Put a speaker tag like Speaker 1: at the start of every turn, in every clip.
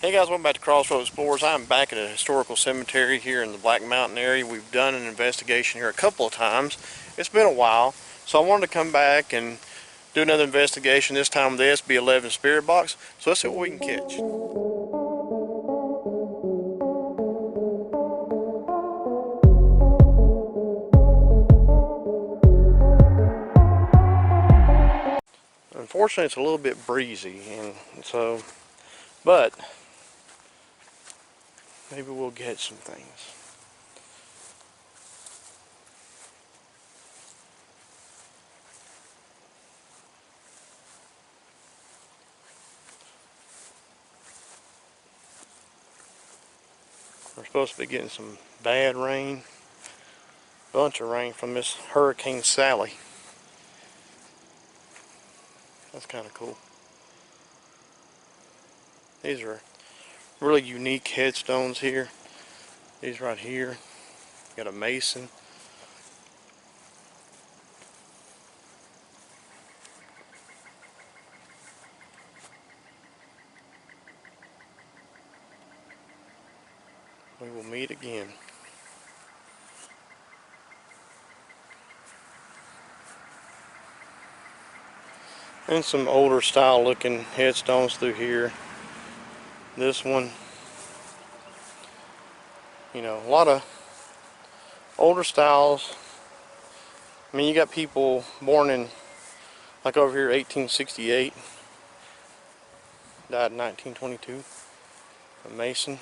Speaker 1: Hey guys, welcome back to Crossroads Explorers. I'm back at a historical cemetery here in the Black Mountain area. We've done an investigation here a couple of times. It's been a while, so I wanted to come back and do another investigation, this time with the SB11 spirit box. So let's see what we can catch. Unfortunately, it's a little bit breezy, and so, but maybe we'll get some things. We're supposed to be getting some bad rain, bunch of rain from this Hurricane Sally. That's kind of cool. These are really unique headstones here. These right here. Got a mason. We will meet again. And some older style looking headstones through here. This one, you know, a lot of older styles. I mean, you got people born in, like over here, 1868, died in 1922, a mason.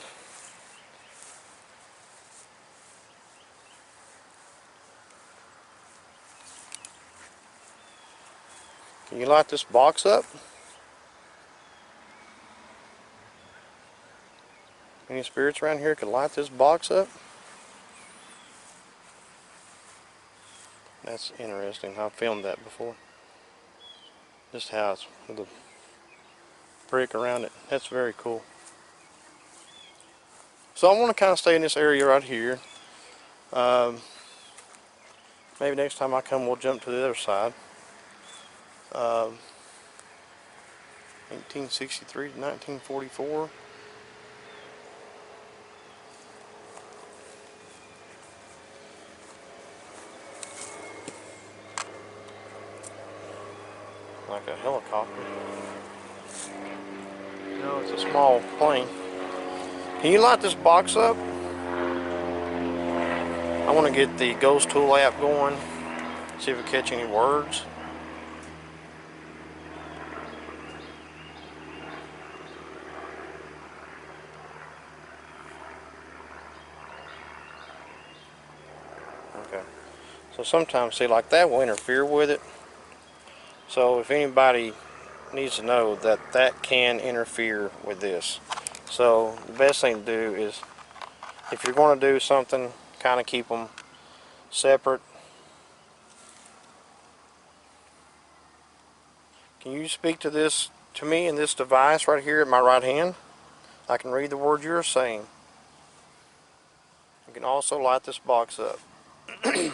Speaker 1: Can you light this box up? Any spirits around here could light this box up? That's interesting. I've filmed that before. This house with the brick around it. That's very cool. So I want to kind of stay in this area right here. Maybe next time I come we'll jump to the other side. 1863 to 1944. Like a helicopter. No, it's a small plane. Can you light this box up? I want to get the ghost tool app going. See if we catch any words. Okay. So sometimes, see, like that will interfere with it. So if anybody needs to know that that can interfere with this. So the best thing to do is, if you're going to do something, kind of keep them separate. Can you speak to this, to me in this device right here at my right hand? I can read the words you're saying. You can also light this box up. And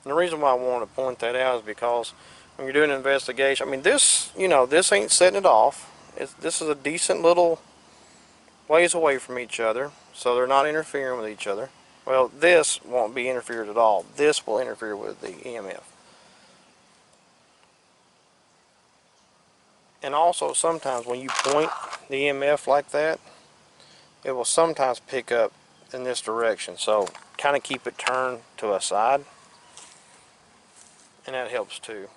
Speaker 1: the reason why I wanted to point that out is because when you're doing an investigation, I mean, this, you know, this ain't setting it off. This is a decent little ways away from each other, so they're not interfering with each other. Well, this won't be interfered at all. This will interfere with the EMF. And also, sometimes when you point the EMF like that, it will sometimes pick up in this direction. So kind of keep it turned to a side, and that helps too.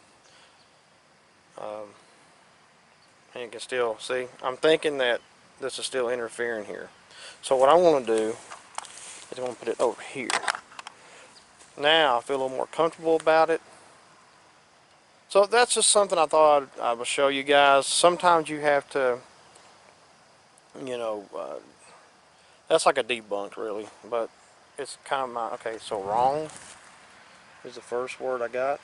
Speaker 1: And you can still see, I'm thinking that this is still interfering here. So what I want to do is I want to put it over here. Now I feel a little more comfortable about it. So that's just something I thought I would show you guys. Sometimes you have to, you know, that's like a debunk really, but it's kind of my, okay, so wrong is the first word I got.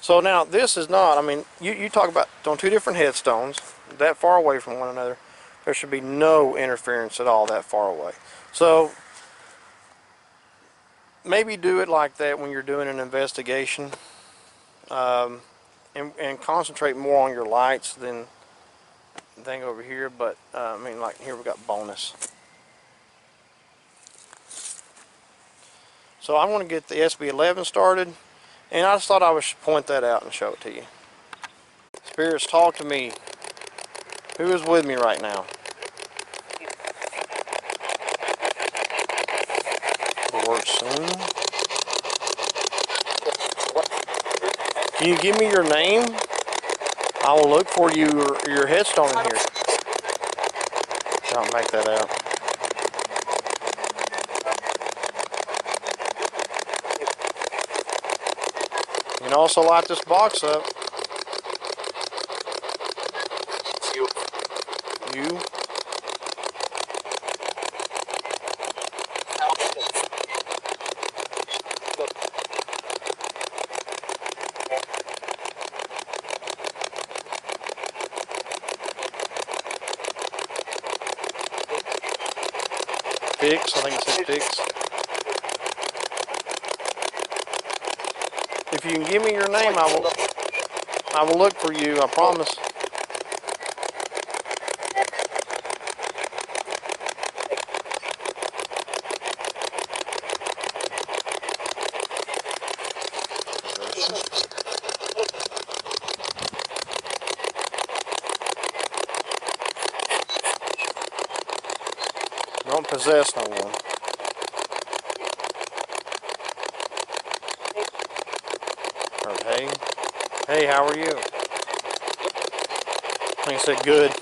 Speaker 1: So now this is not, I mean, you talk about on two different headstones that far away from one another, there should be no interference at all that far away. So maybe do it like that when you're doing an investigation, and concentrate more on your lights than thing over here, but I mean, like here we got bonus. So I want to get the SB11 started, and I just thought I would point that out and show it to you. Spirits, talk to me. Who is with me right now? The word soon. Can you give me your name? I will look for your headstone in here. Don't make that out. You can also light this box up. You. Fix, I think it said fix. If you can give me your name, I will look for you, I promise. Don't possess no one. Or hey. Hey, how are you? I think it said good.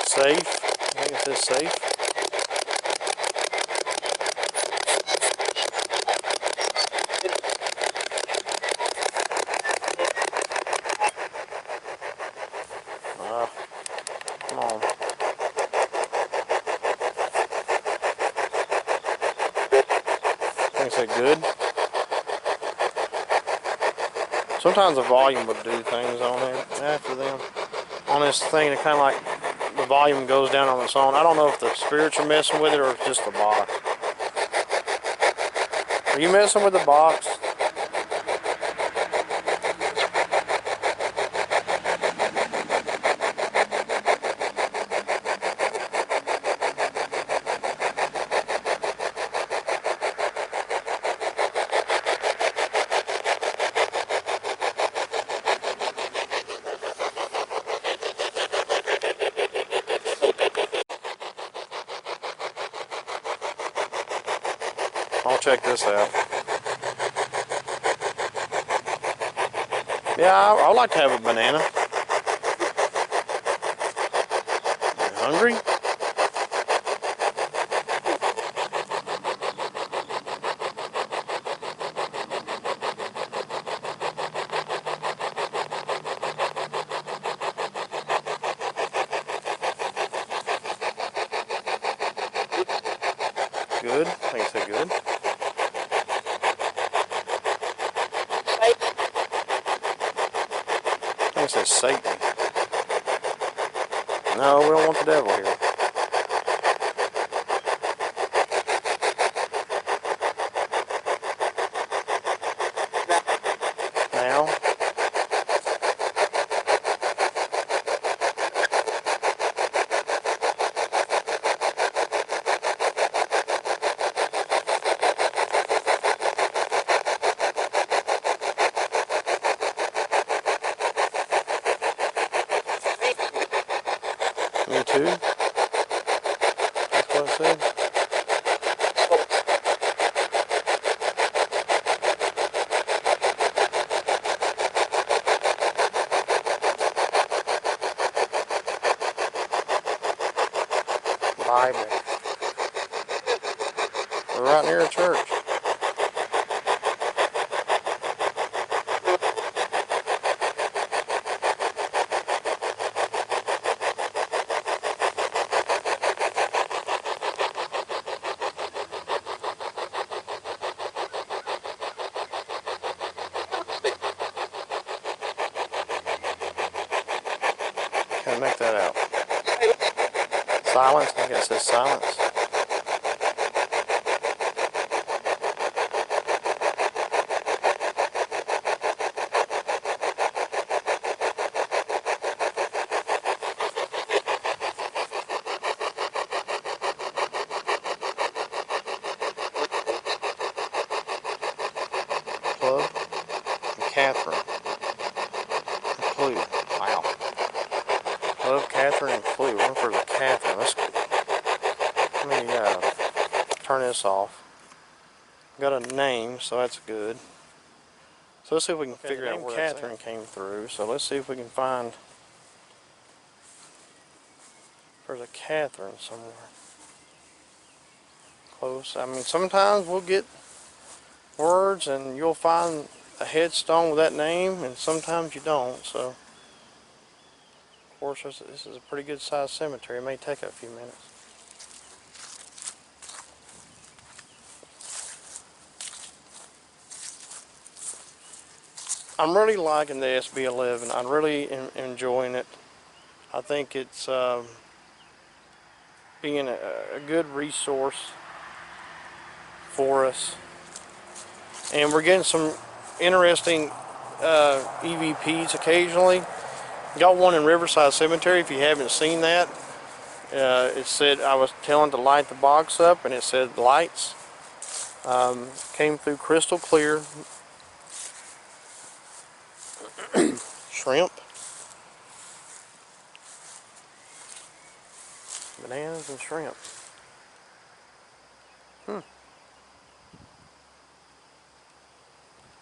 Speaker 1: Safe. I think it says safe. Come on. I think it said good. Sometimes the volume would do things on it after them. On this thing, it kind of like the volume goes down on its own. I don't know if the spirits are messing with it or if it's just the box. Are you messing with the box? I'll check this out. Yeah, I would like to have a banana. You hungry? Good. I think it said good. I think it says Satan. No, we don't want the devil here. Now. Me too. That's what it said. Bible. We're right near a church. Can't make that out. Silence. I think it says silence. Club and Catherine. Clue. Wow. Club, Catherine, and Clue. One for the Catherine. Let me turn this off. Got a name, so that's good. So let's see if we can figure out where Catherine came through. So let's see if we can find. There's a Catherine somewhere. Close. I mean, sometimes we'll get words and you'll find a headstone with that name, and sometimes you don't. So, of course, this is a pretty good sized cemetery. It may take a few minutes. I'm really liking the SB11. I'm really enjoying it. I think it's being a good resource for us. And we're getting some interesting EVPs occasionally. Got one in Riverside Cemetery. If you haven't seen that, it said, I was telling to light the box up, and it said lights. Came through crystal clear. Shrimp. Bananas and shrimp.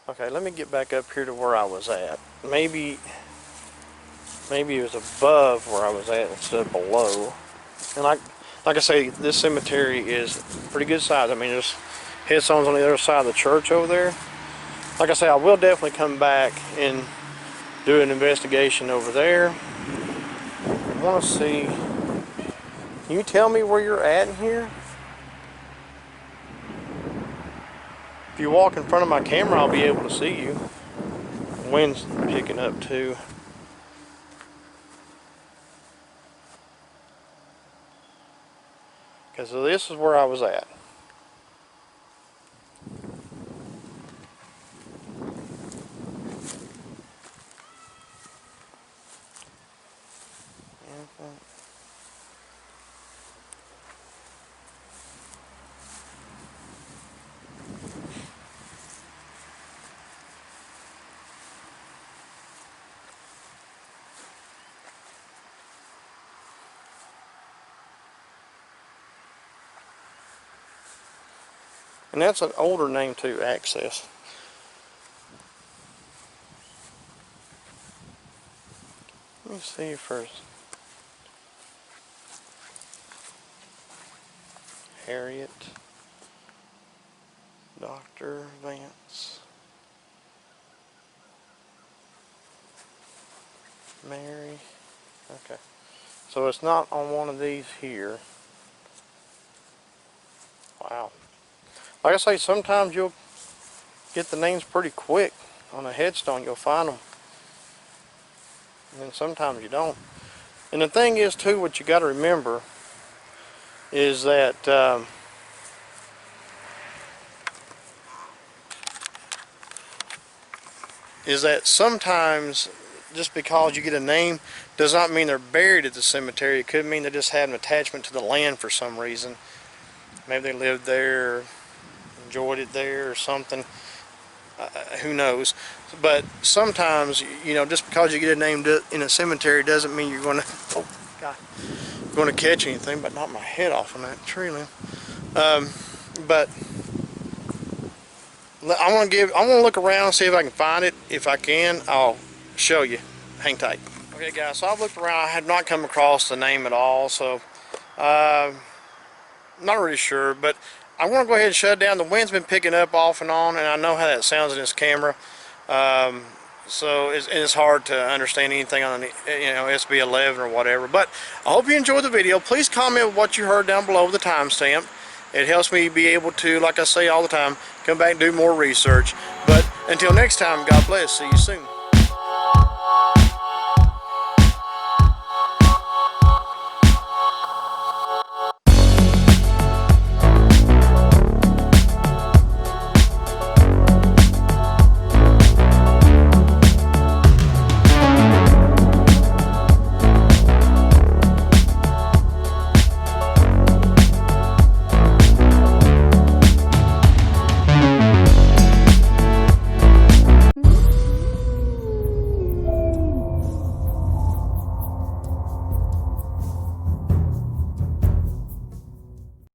Speaker 1: Okay, let me get back up here to where I was at. Maybe it was above where I was at instead of below. And like I say, this cemetery is pretty good size. I mean, there's headstones on the other side of the church over there. Like I say, I will definitely come back and do an investigation over there. I want to see. Can you tell me where you're at in here? If you walk in front of my camera, I'll be able to see you. The wind's picking up too. Okay, so this is where I was at. And that's an older name too, Access. Let me see first. Harriet. Dr. Vance. Mary. Okay. So it's not on one of these here. Wow. Like I say, sometimes you'll get the names pretty quick on a headstone. You'll find them. And then sometimes you don't. And the thing is, too, what you got to remember is that sometimes just because you get a name does not mean they're buried at the cemetery. It could mean they just had an attachment to the land for some reason. Maybe they lived there, or enjoyed it there, or something. Who knows? But sometimes, you know, just because you get a name in a cemetery doesn't mean you're going to, oh God, going to catch anything. But knock my head off on that tree limb. But I want to look around and see if I can find it. If I can, I'll show you. Hang tight. Okay, guys. So I've looked around. I have not come across the name at all. So, not really sure, but I want to go ahead and shut it down. The wind's been picking up off and on, and I know how that sounds in this camera. So it's hard to understand anything on the, you know, SB11 or whatever. But I hope you enjoyed the video. Please comment what you heard down below with the timestamp. It helps me be able to, like I say all the time, come back and do more research. But until next time, God bless. See you soon.